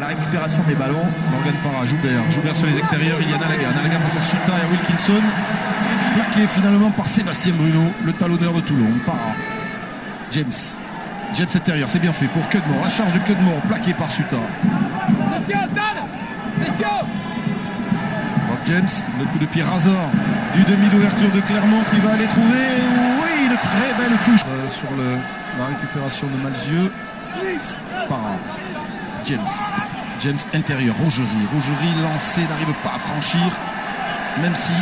la récupération des ballons. Morgan Parra, Joubert sur les extérieurs, il y a Nalaga face à Suta et Wilkinson. Plaqué finalement par Sébastien Bruno, le talonneur de Toulon. Parra, James intérieur, c'est bien fait pour Cudmore, la charge de Cudmore, plaqué par Suta. James, le coup de pied rasant du demi d'ouverture de Clermont qui va aller trouver, oui, une très belle touche sur la récupération de Malzieu. Parra, James intérieur, Rougerie lancé, n'arrive pas à franchir, même si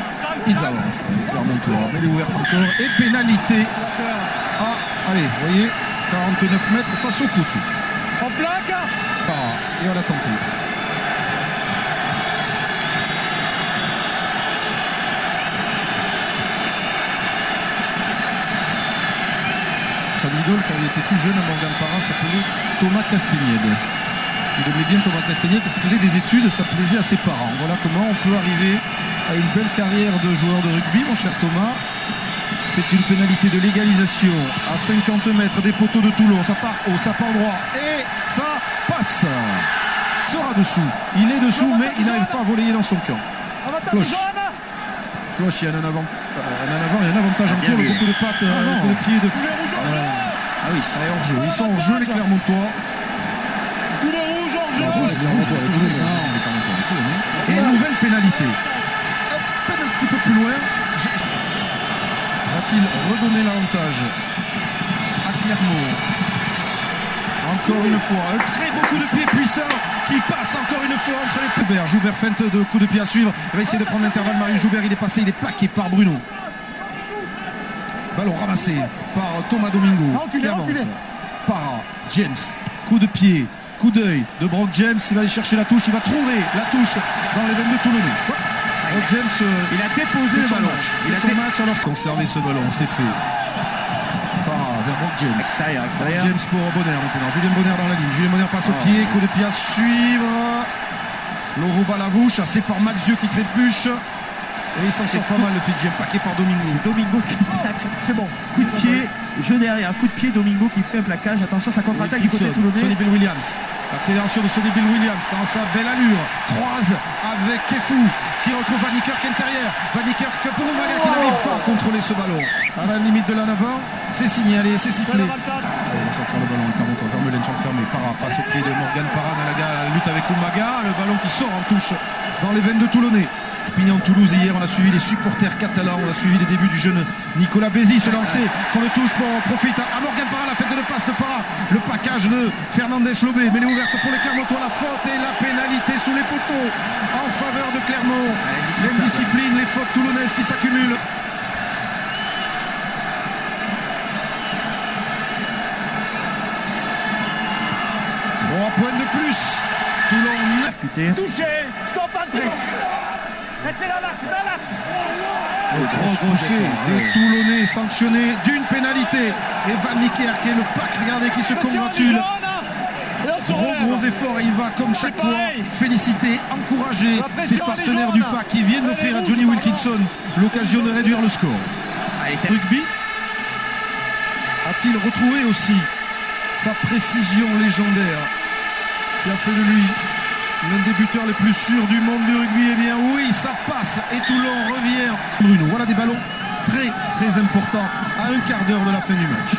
ils avancent. Clermontois, mais elle est ouverte encore, et pénalité. Allez, vous voyez, 49 mètres face au poteau. En plaque. Parra, et on l'a tenté. Son idole, quand il était tout jeune à Morgan Parra, s'appelait Thomas Castagnède. Il aimait bien Thomas Castagnède parce qu'il faisait des études, ça plaisait à ses parents. Voilà comment on peut arriver à une belle carrière de joueur de rugby, mon cher Thomas. C'est une pénalité de légalisation à 50 mètres des poteaux de Toulon. Ça part haut, ça part droit et ça passe. Il sera dessous. Il est dessous, mais il n'arrive pas à voler dans son camp. Floch, il y a un avant et un avantage en cours, le coup de patte, le coup de pied de... Ah oui, ça est hors jeu. Ils sont hors jeu, les Clermontois. Coup de rouge, hors jeu. Rouge, les Toulonnais. C'est une nouvelle pénalité. Un petit peu plus loin. Va-t-il redonner l'avantage à Clermont? Encore une fois, un très beau coup de pied puissant qui passe encore une fois entre les Joubert. Joubert feinte de coup de pied à suivre. Il va essayer de prendre l'intervalle. Marius Joubert, il est passé, il est plaqué par Bruno. Ballon ramassé par Thomas Domingo qui avance. Parra, James, coup de pied, coup d'œil de Brock James. Il va aller chercher la touche, il va trouver la touche dans les veines de Toulonnais. Brock James, il a déposé le ballon. Il a son match alors conserver ce ballon, c'est fait. Vers Brock James. Extérieur. James pour Bonner maintenant. Julien Bonner dans la ligne. Julien Bonner passe au pied. Coup de pied à suivre. Lauro Balavouche, assez par Malzieu qui trébuche. Et il s'en sort pas mal le Fidji. Plaqué par Domingo. C'est Domingo qui plaque. C'est bon. Coup de pied, jeu derrière. Coup de pied, Domingo qui fait un plaquage. Attention, ça contre-attaque du côté toulonnais. Sonny Bill Williams. L'accélération de Sonny Bill Williams dans sa belle allure. Croise avec Kefou qui retrouve Van Niekerk intérieur. Van Niekerk pour Umaga qui n'arrive pas à contrôler ce ballon. À la limite de l'en avant, c'est signé, allez, c'est sifflé. On va sortir le ballon, Clermontois, Vermeulen sur le fermé. Parra passe au pied de Morgan Parra, Nalaga à la lutte avec Umaga. Le ballon qui sort en touche dans les veines de Toulonnais. Pignan-Toulouse, hier on a suivi les supporters catalans, on a suivi les débuts du jeune Nicolas Bézi se lancer, fond de touche pour profite à Morgan Parra, la fête de passe de Parra, le plaquage de Fernandez Lobé, mais elle est ouverte pour les Clermontois, la faute et la pénalité sous les poteaux en faveur de Clermont. L'indiscipline, les fautes toulonnaises qui s'accumulent. Trois points de plus. Toulon touché, stop André. C'est dans l'axe. Le gros poussé des Toulonnais sanctionné d'une pénalité. Et Van Niekerk est le pack, regardez, qui se congratule. Gros effort, et il va comme chaque fois féliciter, encourager ses partenaires du pack qui viennent d'offrir à Johnny Wilkinson l'occasion de réduire le score. Rugby a-t-il retrouvé aussi sa précision légendaire qui a fait de lui l'un des buteurs les plus sûrs du monde du rugby? Eh bien oui, ça passe et Toulon revient. Bruno, voilà des ballons très importants à un quart d'heure de la fin du match.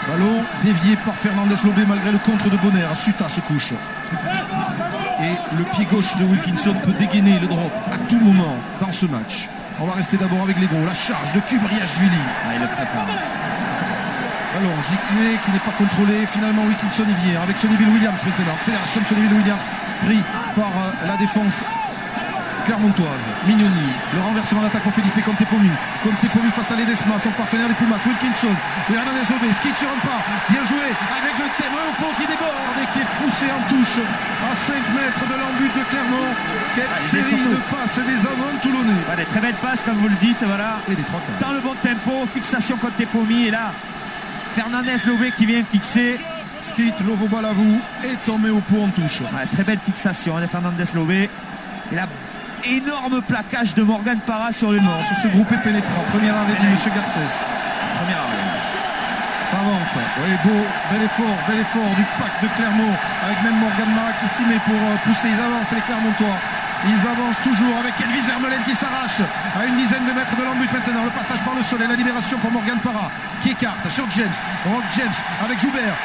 Ballon dévié par Fernandez Lobé malgré le contre de Bonner. Suta se couche. Et le pied gauche de Wilkinson peut dégainer le drop à tout moment dans ce match. On va rester d'abord avec les gros. La charge de Kubriashvili. Il le prépare. Ballon giclé qui n'est pas contrôlé. Finalement Wilkinson y vient avec Sonny Bill Williams maintenant. Accélération de Sonny Bill Williams pris par la défense clermontoise. Mignoni, le renversement d'attaque pour Felipe Contepomi face à Ledesma, son partenaire des Pumas. Wilkinson, Hernandez Lobé, skid sur un pas, bien joué avec le témoin au pont qui déborde et qui est poussé en touche à 5 mètres de l'embut de Clermont. Quelle série de passes des avants toulonnais. Des très belles passes comme vous le dites, voilà. Et des trois quarts. Dans le bon tempo, fixation Contepomi et là Fernandez Lobé qui vient fixer. Skit, Lovo Balavou est tombé au pot en touche. Très belle fixation de Fernandez Lobé. Et là, énorme plaquage de Morgan Parra sur le nord. Sur ce groupé pénétrant. Premier arrêt de M. Garcès. Premier arrêt. Ça avance. Oui, bel effort du pack de Clermont, avec même Morgan Parra qui s'y met pour pousser. Ils avancent, les Clermontois. Ils avancent toujours avec Elvis Vermeulen qui s'arrache à une dizaine de mètres de l'embut maintenant. Le passage par le sol et la libération pour Morgan Parra qui écarte sur James. Rock James avec Joubert.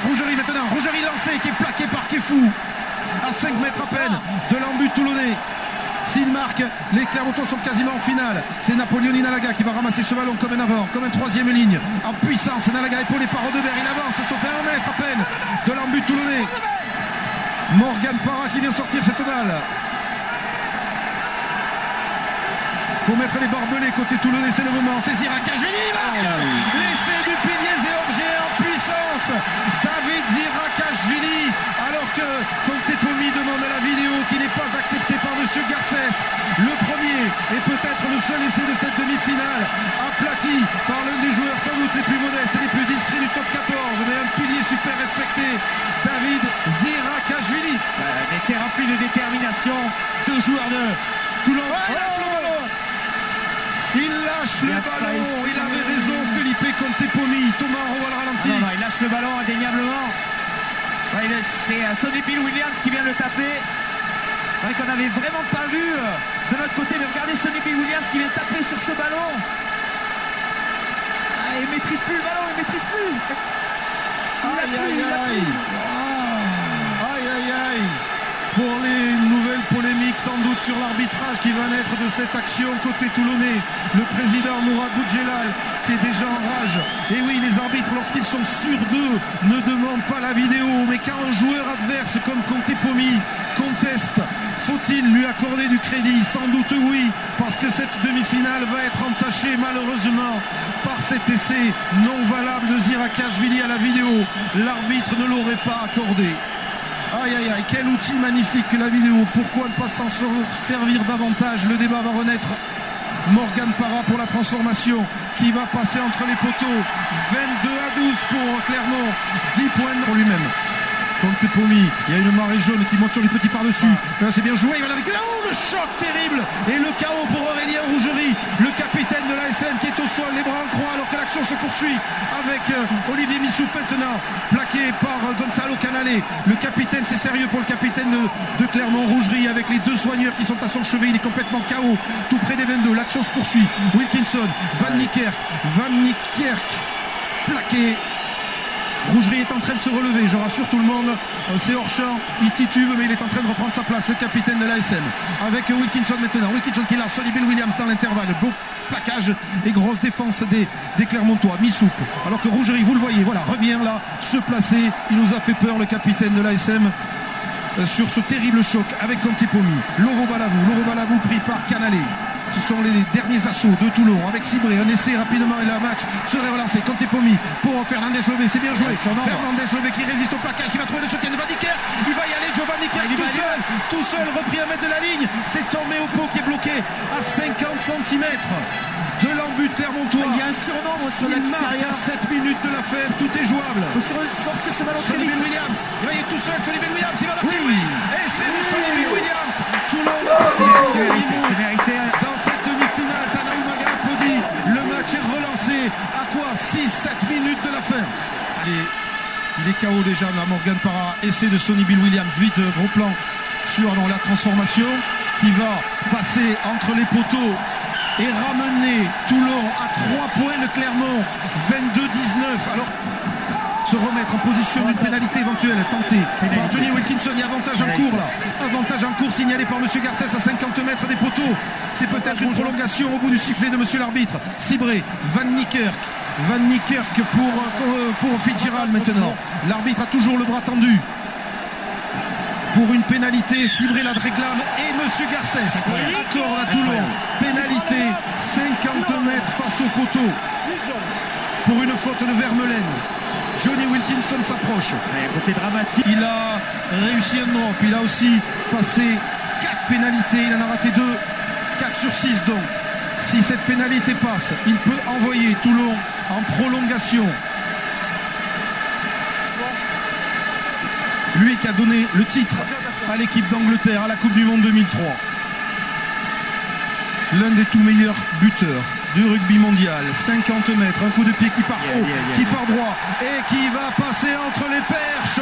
Rougerie maintenant. Rougerie lancé qui est plaqué par Kefou à 5 mètres à peine de l'embut toulonnais. S'il marque, les Clermontois sont quasiment en finale. C'est Napoleoni Nalaga qui va ramasser ce ballon comme un avant, comme un troisième ligne. En puissance, Nalaga épaulé par Rodebert. Il avance, stoppé à 1 mètre à peine de l'embut toulonnais. Morgan Parra qui vient sortir cette balle. Faut mettre les barbelés côté toulonnais, c'est le moment. C'est Zirakashvili, marque. L'essai du pilier géorgien en puissance. David Zirakashvili. Alors que Contepomi demande à la vidéo qui n'est pas acceptée par M. Garcès. Le premier et peut-être le seul essai de cette demi-finale, aplati par l'un des joueurs sans doute les plus modestes et les plus discrets du top 14, mais un pilier super respecté, David Zirakashvili. Mais c'est rempli de détermination. Deux joueurs de Toulon. Ouais, il lâche le ballon. Il lâche le ballon. Il avait raison, Felipe Contepomi. Thomas, on revoit le ralenti. Non, il lâche le ballon indéniablement. Ouais, c'est Sonny Bill Williams qui vient le taper. C'est vrai qu'on n'avait vraiment pas vu de notre côté, mais regardez Sonny Bill Williams qui vient taper sur ce ballon. Ah, il maîtrise plus le ballon, il maîtrise plus. Aïe. Pour les nouvelles polémiques sans doute sur l'arbitrage qui va naître de cette action côté toulonnais, le président Mourad Boudjelal qui est déjà en rage. Et oui, les arbitres, lorsqu'ils sont sûrs d'eux, ne demandent pas la vidéo, mais quand un joueur adverse comme Contepomi conteste, faut-il lui accorder du crédit? Sans doute oui, parce que cette demi-finale va être entachée malheureusement par cet essai non valable de Zirakashvili à la vidéo. L'arbitre ne l'aurait pas accordé. Aïe, quel outil magnifique que la vidéo. Pourquoi ne pas s'en servir davantage? Le débat va renaître. Morgan Parra pour la transformation qui va passer entre les poteaux. 22-12 pour Clermont. 10 points pour lui-même. Contepomi, il y a une marée jaune qui monte sur les petits par-dessus. Là, c'est bien joué, il va la récupérer. Oh, le choc terrible. Et le chaos pour Aurélien Rougerie, le capitaine de l'ASM qui est au sol, les bras en croix alors que l'action se poursuit avec Olivier Missou maintenant, plaqué par Gonzalo Canale. Le capitaine, c'est sérieux pour le capitaine de Clermont. Rougerie avec les deux soigneurs qui sont à son chevet, il est complètement KO, tout près des 22. L'action se poursuit. Wilkinson, Van Niekerk, plaqué. Rougerie est en train de se relever, je rassure tout le monde, c'est hors champ, il titube mais il est en train de reprendre sa place, le capitaine de l'ASM, avec Wilkinson maintenant, Wilkinson qui est là, Sonny Bill Williams dans l'intervalle, beau plaquage et grosse défense des Clermontois, Missoup, alors que Rougerie, vous le voyez, voilà, revient là, se placer, il nous a fait peur le capitaine de l'ASM sur ce terrible choc avec Contepomi. Loro Balabou pris par Canale. Ce sont les derniers assauts de Toulon avec Cibré, un essai rapidement et le match serait relancé. Contepomi pour Fernandez Lobé, c'est bien joué. Fernandez Lobé qui résiste au plaquage, qui va trouver le soutien de Van Niekerk. Il va y aller, Giovanni Kerk tout seul, repris à mettre de la ligne. C'est Tomé Opo qui est bloqué à 50 cm de l'embut Clermontois. Il y a un surnombre sur l'extérieur. À 7 minutes de la fin, tout est jouable. Il faut sortir ce ballon très Sonny vite. Bill Williams, il va y aller tout seul, Sonny Bill Williams, il va marquer. Oui. Et c'est de Sonny Bill Williams. Toulon va C'est mérité. dans cette demi-finale. Tana Umaga applaudit. Le match est relancé. À quoi 6-7 minutes de la fin. Allez, il est KO déjà là, Morgan Parra. Essai de Sonny Bill Williams. Vite, gros plan sur la transformation qui va passer entre les poteaux et ramener Toulon à 3 points de Clermont. 22-19. Alors, se remettre en position d'une pénalité éventuelle tentée par Johnny Wilkinson. Il y a avantage en cours là. Avantage en cours signalé par M. Garcès à 50 mètres des poteaux. C'est peut-être une prolongation au bout du sifflet de M. l'arbitre. Cibré, Van Niekerk pour Fitzgerald maintenant. L'arbitre a toujours le bras tendu. Pour une pénalité, Cibré la réclame et M. Garcès accorde à Toulon. Pénalité, 50 mètres face au poteau. Pour une faute de Vermeulen. Johnny Wilkinson s'approche. Côté dramatique. Il a réussi un drop. Il a aussi passé 4 pénalités. Il en a raté 2. 4 sur 6 donc. Si cette pénalité passe, il peut envoyer Toulon en prolongation. Lui qui a donné le titre à l'équipe d'Angleterre à la Coupe du Monde 2003. L'un des tout meilleurs buteurs du rugby mondial. 50 mètres, un coup de pied qui part haut, Yeah. qui part droit et qui va passer entre les perches.